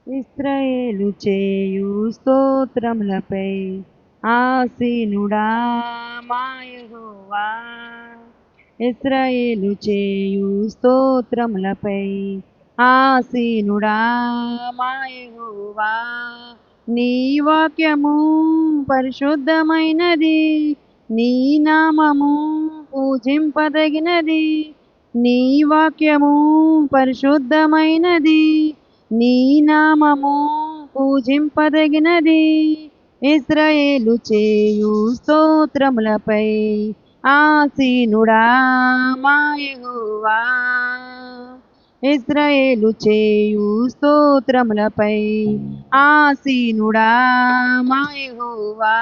ఇశ్రాయేలు చేయు స్తోత్రములపై ఆసీనుడా మా యెహోవా. ఇశ్రాయేలు చేయు స్తోత్రములపై ఆసీనుడా మా యెహోవా. నీ వాక్యము పరిశుద్ధమైనది, నీ నామము పూజింపదగినది. నీ వాక్యము పరిశుద్ధమైనది, నీ నామము పూజింపదగినది. ఇశ్రాయేలు చేయు స్తోత్రములపై ఆసీనుడా మా యెహోవా. ఇశ్రాయేలు చేయు స్తోత్రములపై ఆసీనుడా మా యెహోవా.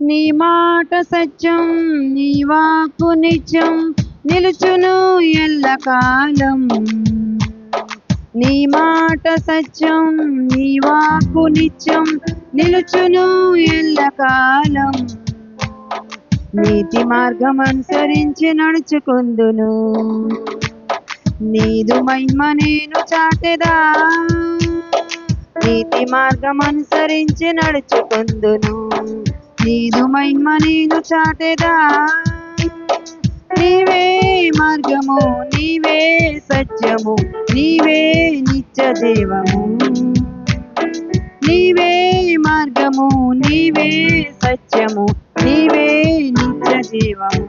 నీ మాట సత్యం, నీ వాక్కు నిత్యం, నిలుచును ఎల్లకాలం. నీ మాట సత్యం, నీ వాక్కు నిత్యం, నిలుచును ఎల్లకాలం. నీతి మార్గం అనుసరించి నడుచుకుందును, నీదు మహిమ నేను చాటెదా. నీతి మార్గం అనుసరించి నడుచుకుందును, నీదు మహిమ నేను చాటెదా. నీవే మార్గము, నీవే సత్యము, నీవే నిత్య జీవము. నీవే మార్గము, నీవే సత్యము, నీవే నిత్య జీవము.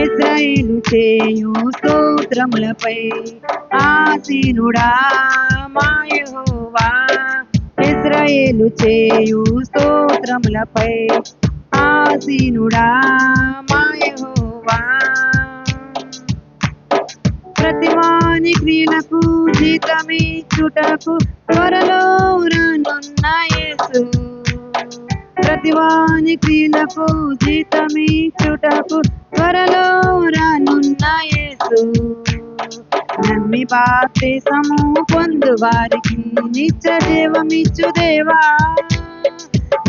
ఇశ్రాయేలు చేయు స్తోత్రములపై ఆసీనుడా మా యెహోవా. ఇశ్రాయేలు చేయు స్తోత్రములపై ఆసీనుడా మా యెహోవా. ప్రతివాని క్రియలకు జీతమిచ్చుటకు త్వరలో రానున్న యేసు. ప్రతివాని క్రియలకు జీతమిచ్చుటకు త్వరలో రానున్న యేసు. నమ్మి బాప్తిసము పొందు వారికి నిత్య జీవమిచ్చు దేవా.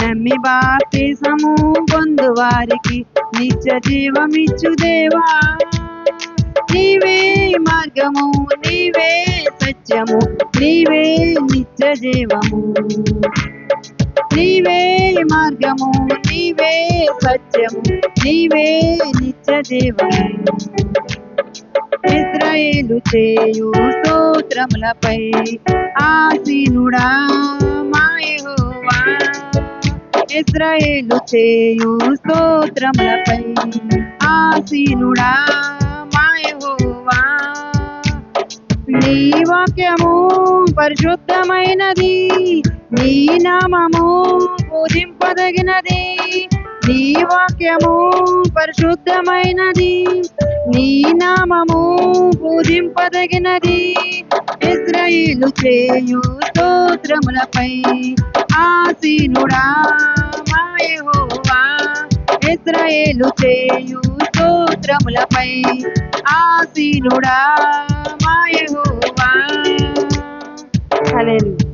నమ్మి బాప్తిసము పొందు వారికి నిత్య జీవమిచ్చు దేవా. నీవే మార్గము, నీవే సత్యము, నీవే నిత్య జీవము. నీవే మార్గము, నీవే సత్యము, నీవే నిత్య జీవము. ఇశ్రాయేలు చేయు స్తోత్రములపై ఆసీనుడా మా యెహోవా. ఇశ్రాయేలు చేయు స్తోత్రములపై ఆసీనుడా మా యెహోవా. నీ వాక్యము పరిశుద్ధమైనది, నీ నామము పూజింపదగినది. నీ వాక్యము పరిశుద్ధమైనది, నీ నామము పూజింపదగినది. ఇశ్రాయేలు చేయు స్తోత్రములపై ఆసీనుడా మా యెహోవా. ఇశ్రాయేలు చేయు స్తోత్రములపై ఆసీనుడా మా యెహోవా. హల్లెలూయా.